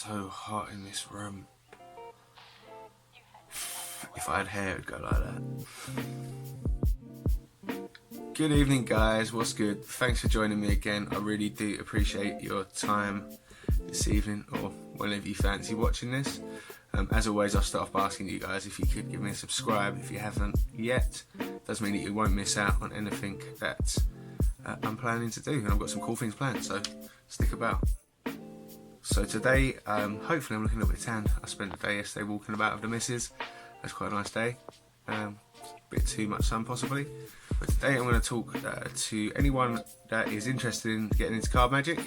so hot in this room. If I had hair, it'd go like that. Good evening, guys. What's good? Thanks for joining me again. I really do appreciate your time this evening, or whenever you fancy watching this. As always, I'll start off by asking you guys if you could give me a subscribe if you haven't yet. Does mean that you won't miss out on anything that I'm planning to do, and I've got some cool things planned, so stick about. So today, hopefully I'm looking a little bit tanned. I spent the day yesterday walking about with the missus. That's quite a nice day. A bit too much sun possibly. But today I'm going to talk to anyone that is interested in getting into card magic.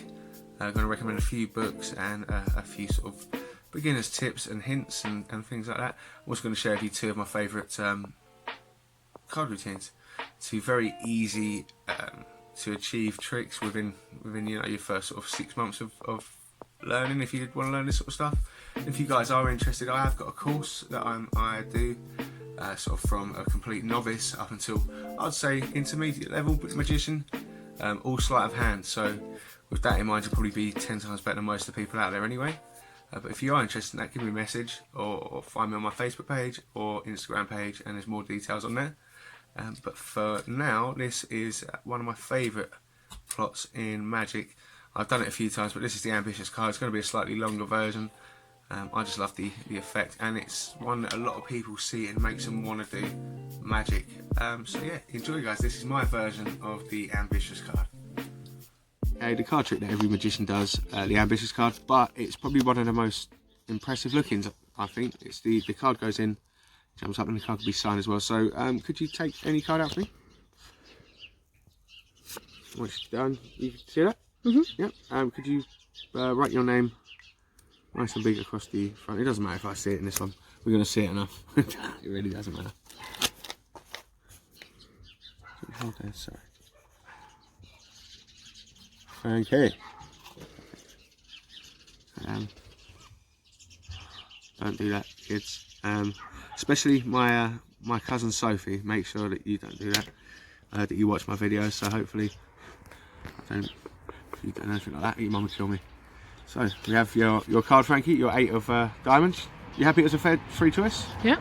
I'm going to recommend a few books and a few sort of beginners tips and hints and things like that. I'm also going to share with you two of my favourite card routines. Two very easy to achieve tricks within your first sort of 6 months of learning, if you did want to learn this sort of stuff. If you guys are interested, I have got a course that I do sort of from a complete novice up until I'd say intermediate level magician, all sleight of hand. So with that in mind, you'll probably be 10 times better than most of the people out there anyway. But if you are interested in that, give me a message or find me on my Facebook page or Instagram page, and there's more details on there. But for now, this is one of my favourite plots in Magic. I've done it a few times, but this is the Ambitious card. It's going to be a slightly longer version. I just love the effect, and it's one that a lot of people see and makes them want to do Magic. So yeah, enjoy, guys. This is my version of the Ambitious card. The card trick that every magician does, the Ambitious card, but it's probably one of the most impressive lookings, I think. It's the card goes in, jumps up, and the card can be signed as well. So could you take any card out for me? Once you're done, you can see that? Mm-hmm. Yep. Could you write your name nice and big across the front? It doesn't matter if I see it in this one. We're going to see it enough. It really doesn't matter. Hold there, sorry. Okay. Don't do that, kids. Especially my cousin Sophie. Make sure that you don't do that. That you watch my videos. So hopefully, if you don't know anything like that, your mum will kill me. So we have your card, Frankie. Your 8 of diamonds. You happy it was a fair free choice? Yeah.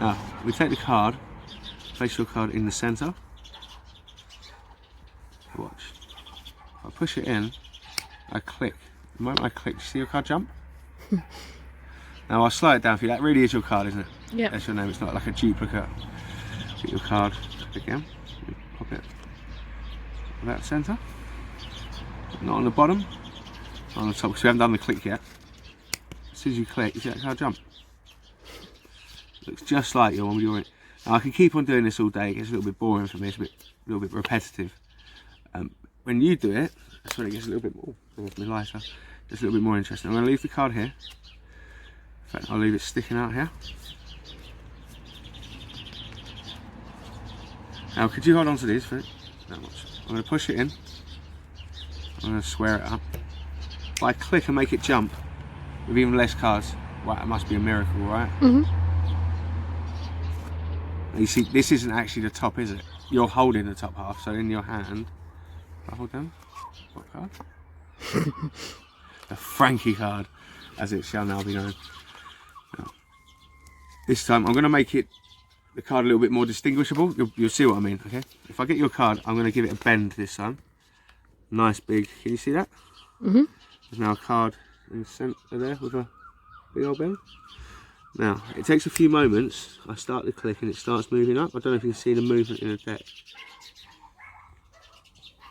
Now we take the card. Place your card in the centre. Watch. If I push it in, I click. The moment I click, you see your card jump? Now I'll slow it down for you. That really is your card, isn't it? Yeah. That's your name. It's not like a duplicate. Get your card again. Pop it in that centre. Not on the bottom. On the top, because we haven't done the click yet. As soon as you click, you see that card jump? Looks just like your one when you're in. Now I can keep on doing this all day. It gets a little bit boring for me. It's a little bit repetitive. When you do it, that's when it gets a little bit more. Lighter. It's a little bit more interesting. I'm going to leave the card here. In fact, I'll leave it sticking out here. Now, could you hold on to these for that much? I'm going to push it in. I'm going to square it up. If I click and make it jump with even less cards, wow, it must be a miracle, right? Mm-hmm. You see, this isn't actually the top, is it? You're holding the top half, so in your hand, I hold down. What card? The Frankie card, as it shall now be known. Now, this time, I'm going to make the card a little bit more distinguishable. You'll see what I mean, okay? If I get your card, I'm going to give it a bend this time. Nice big, can you see that? Mm-hmm. There's now a card in the centre there with a big old bend. Now, it takes a few moments. I start the click and it starts moving up. I don't know if you can see the movement in the deck.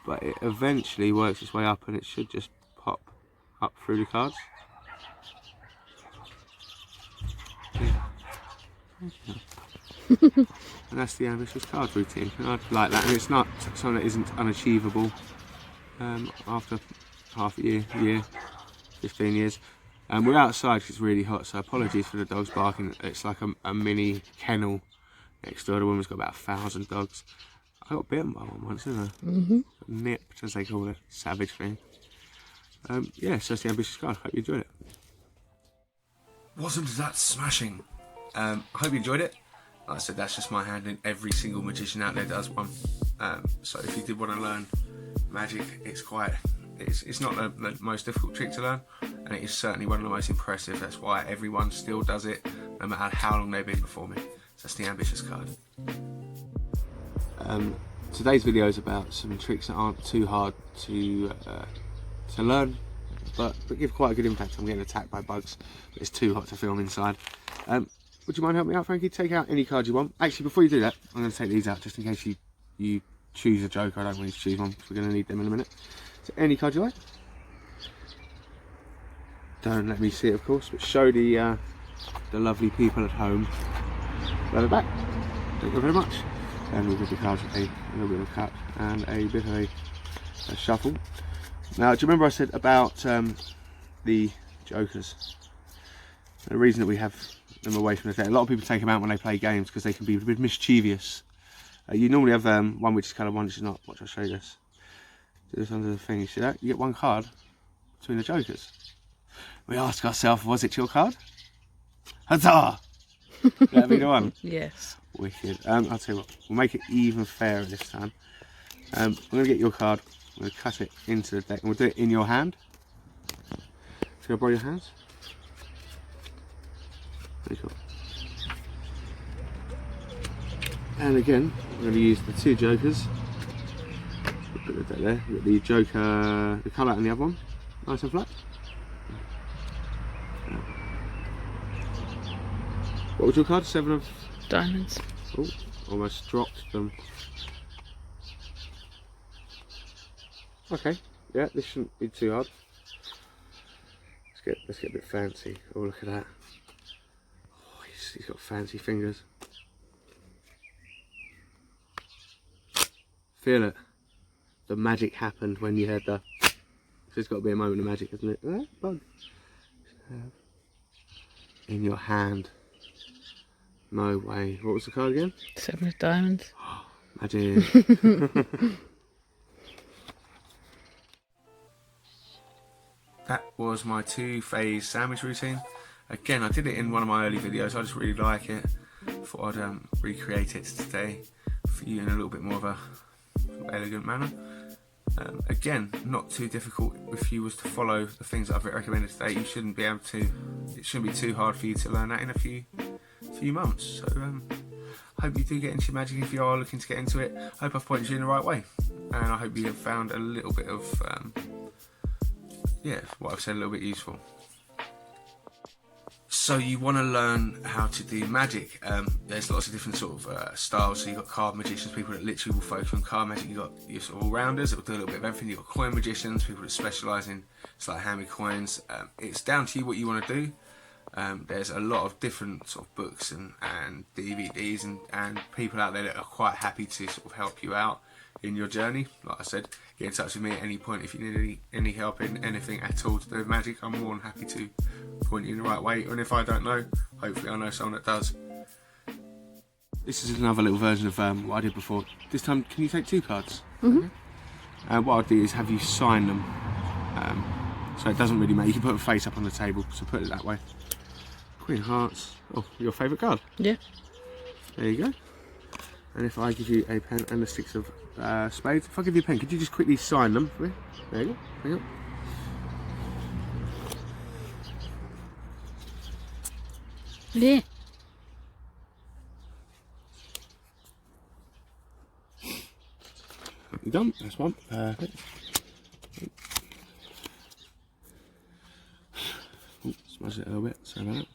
But it eventually works its way up, and it should just pop up through the cards. And that's the Ambitious card routine. And I like that, and it's not something that isn't unachievable after half a year, 15 years. We're outside because it's really hot, so apologies for the dogs barking. It's like a mini kennel next door. The woman's got about 1,000 dogs. I got bitten by one once, didn't I? Mm-hmm. Nipped, as they call it. Savage thing. Yeah, so that's the Ambitious card. Hope you enjoyed it. Wasn't that smashing? I hope you enjoyed it. Like I said, that's just my hand, and every single magician out there does one. So if you did want to learn Magic, it's not the most difficult trick to learn. and it is certainly one of the most impressive. That's why everyone still does it, no matter how long they've been before me. So that's the Ambitious card. Today's video is about some tricks that aren't too hard to learn, but give quite a good impact. I'm getting attacked by bugs, but it's too hot to film inside. Would you mind helping me out, Frankie? Take out any card you want. Actually, before you do that, I'm going to take these out just in case you choose a joker. I don't want you to choose one because we're going to need them in a minute. So any card you like. Don't let me see it, of course, but show the lovely people at home. Leather back. Thank you very much. And we'll give the cards a little bit of a cut and a bit of a shuffle. Now, do you remember I said about the jokers? The reason that we have them away from the deck. A lot of people take them out when they play games because they can be a bit mischievous. You normally have one which is colour, one which is not. Watch, I'll show you this. Do this under the thing. You see that? You get one card between the jokers. We ask ourselves, was it your card? Huzzah! That'll be the one. Yes. Wicked. I'll tell you what, we'll make it even fairer this time. I'm going to get your card, I'm going to cut it into the deck, and we'll do it in your hand. Can I borrow your hands? Very cool. And again, we're going to use the two jokers. Put the deck there. We've got the joker, the colour and the other one. Nice and flat. What was your card? 7 of diamonds. Oh, almost dropped them. Okay, yeah, this shouldn't be too hard. Let's get a bit fancy. Oh, look at that. Oh, he's got fancy fingers. Feel it. The magic happened when you heard the. There's got to be a moment of magic, isn't it? Oh, bug. In your hand. No way. What was the card again? 7 of diamonds. Magic. That was my 2-phase sandwich routine. Again, I did it in one of my early videos. I just really like it. Thought I'd recreate it today for you in a little bit more of a elegant manner. Again, not too difficult. If you was to follow the things that I've recommended today, you shouldn't be able to. It shouldn't be too hard for you to learn that in a few months. So I hope you do get into your magic if you are looking to get into it. I hope I've pointed you in the right way, and I hope you have found a little bit of what I've said a little bit useful. So you want to learn how to do magic. There's lots of different sort of styles. So you've got card magicians, people that literally will focus on card magic. You've got your sort of all-rounders that will do a little bit of everything. You've got coin magicians, people that specialise in sleight of hand with coins. It's down to you what you want to do. There's a lot of different sort of books and DVDs and people out there that are quite happy to sort of help you out in your journey. Like I said, get in touch with me at any point if you need any help in anything at all to do with magic. I'm more than happy to point you in the right way, and if I don't know, hopefully I know someone that does. This is another little version of what I did before. This time, can you take 2 cards? Mm-hmm. What I'll do is have you sign them, so it doesn't really matter. You can put a face up on the table, so put it that way. Queen of Hearts. Oh, your favourite card? Yeah. There you go. And if I give you a pen and the 6 of spades, if I give you a pen, could you just quickly sign them for me? There you go. There you go. Yeah. You done? That's one. Perfect. Oh, smudge it a little bit. Sorry about that.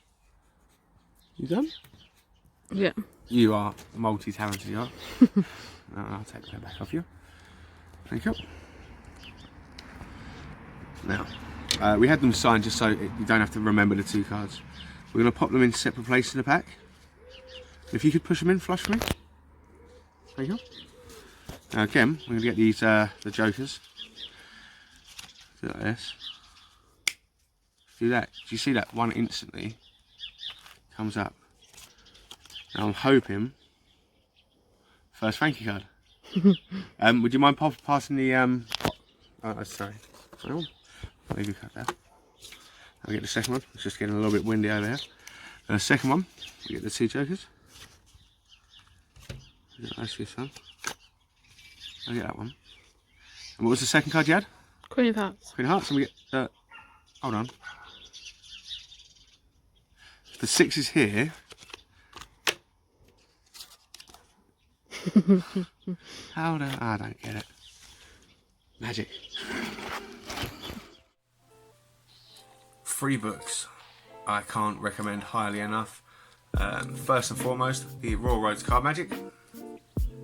You done? Yeah. You are multi-talented, you are. I'll take that back off you. Thank you. Now, we had them signed just so you don't have to remember the 2 cards. We're going to pop them in separate places in the pack. If you could push them in flush for me. There you go. Now again, we're going to get these, the jokers. Do like this. Do that. Do you see that? One instantly comes up. Now I'm hoping first Frankie card. Would you mind passing the oh, sorry. I'll leave your card there. I'll get the second one. It's just getting a little bit windy over here. And the second one, we get the 2 jokers. That's this one. I'll get that one. And what was the second card you had? Queen of Hearts. Queen of Hearts, and we get hold on. The 6 is here. I don't get it. Magic. 3 books I can't recommend highly enough. First and foremost, the Royal Road to Card Magic.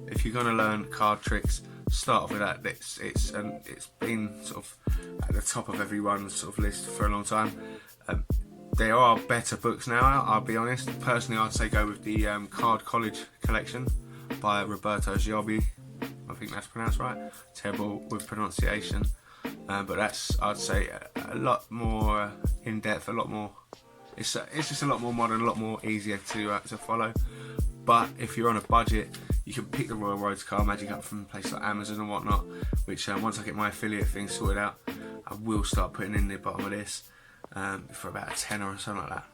If you're going to learn card tricks, start off with that. It's been sort of at the top of everyone's sort of list for a long time. There are better books now, I'll be honest. Personally, I'd say go with the Card College collection by Roberto Giobbi. I think that's pronounced right. Terrible with pronunciation. But that's, I'd say, a lot more in depth, a lot more. It's just a lot more modern, a lot more easier to follow. But if you're on a budget, you can pick the Royal Road to Card Magic up from places like Amazon and whatnot. Which once I get my affiliate thing sorted out, I will start putting in the bottom of this for about a tenner or something like that.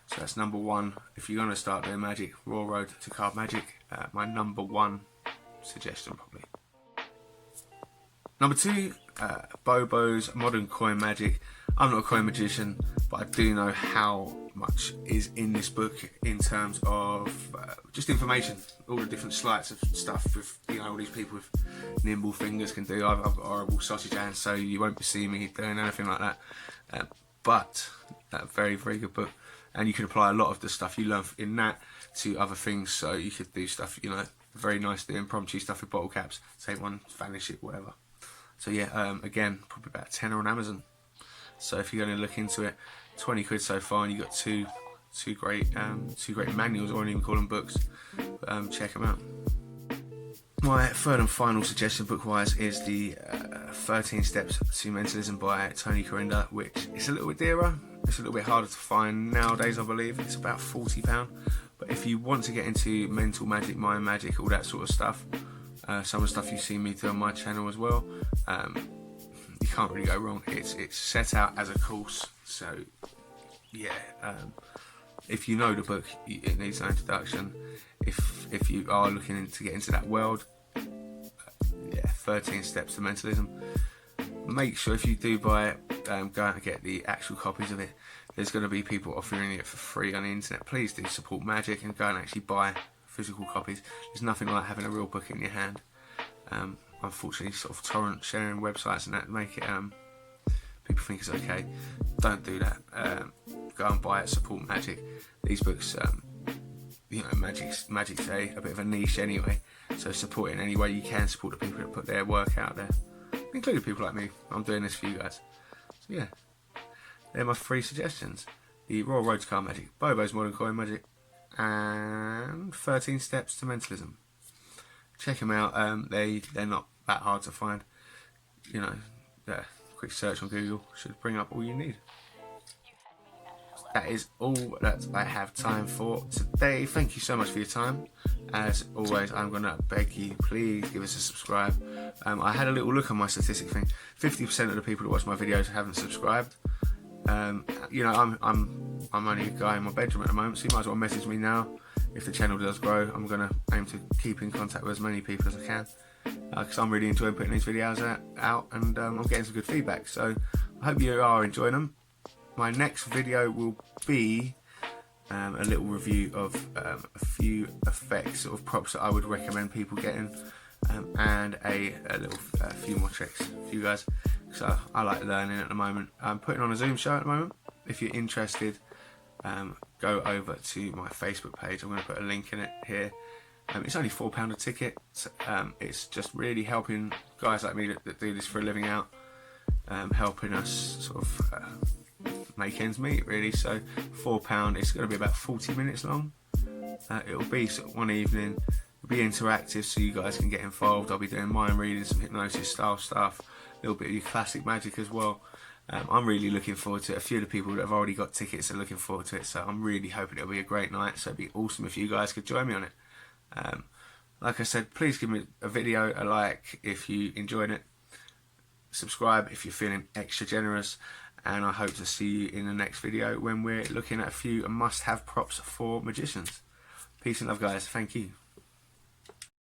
So that's number 1. If you're going to start doing magic, Royal Road to Card Magic, my number 1 suggestion probably. Number 2, Bobo's Modern Coin Magic. I'm not a coin magician, but I do know how much is in this book in terms of just information. All the different sleights of stuff with, all these people with nimble fingers can do. I've got horrible sausage hands, so you won't be seeing me doing anything like that. But a very, very good book. And you can apply a lot of the stuff you learn in that to other things. So you could do stuff, very nice, the impromptu stuff with bottle caps. Take one, vanish it, whatever. So yeah, again, probably about a tenner on Amazon. So if you're going to look into it, 20 quid so far, and you got two great manuals. I won't even call them books. Check them out. My third and final suggestion book-wise is the 13 Steps to Mentalism by Tony Corinda, which is a little bit dearer. It's a little bit harder to find nowadays, I believe. It's about £40. But if you want to get into mental magic, mind magic, all that sort of stuff, some of the stuff you've seen me do on my channel as well, you can't really go wrong. It's set out as a course, so yeah. If you know the book, it needs no introduction. If you are looking to get into that world, 13 Steps to Mentalism. Make sure if you do buy it, go out and get the actual copies of it. There's going to be people offering it for free on the internet. Please do support magic and go and actually buy physical copies. There's nothing like having a real book in your hand. Unfortunately, sort of torrent sharing websites and that make it people think it's okay. Don't do that. Go and buy it. Support magic. These books, magic's a bit of a niche anyway. So support it in any way you can. Support the people that put their work out there, including people like me. I'm doing this for you guys. So yeah, they're my 3 suggestions: the Royal Road to Card Magic, Bobo's Modern Coin Magic, and 13 Steps to Mentalism. Check them out. They're not that hard to find. Quick search on Google should bring up all you need. That is all that I have time for today. Thank you so much for your time. As always, I'm going to beg you, please give us a subscribe. I had a little look on my statistic thing. 50% of the people that watch my videos haven't subscribed. I'm only a guy in my bedroom at the moment, so you might as well message me now. If the channel does grow, I'm going to aim to keep in contact with as many people as I can, because I'm really enjoying putting these videos out, and I'm getting some good feedback. So I hope you are enjoying them. My next video will be a little review of a few effects, sort of props that I would recommend people getting, and a few more tricks for you guys. So I like learning at the moment. I'm putting on a Zoom show at the moment. If you're interested, go over to my Facebook page. I'm going to put a link in it here. It's only £4 a ticket. It's just really helping guys like me that do this for a living out, helping us sort of make ends meet, really. So £4. It's going to be about 40 minutes long. It'll be sort of one evening. It'll be interactive, so you guys can get involved. I'll be doing mind reading, some hypnosis style stuff, a little bit of your classic magic as well. I'm really looking forward to it. A few of the people that have already got tickets are looking forward to it, so I'm really hoping it'll be a great night. So it'd be awesome if you guys could join me on it. Like I said, please give me a video a like if you enjoyed it. Subscribe if you're feeling extra generous. And I hope to see you in the next video when we're looking at a few must-have props for magicians. Peace and love, guys. Thank you.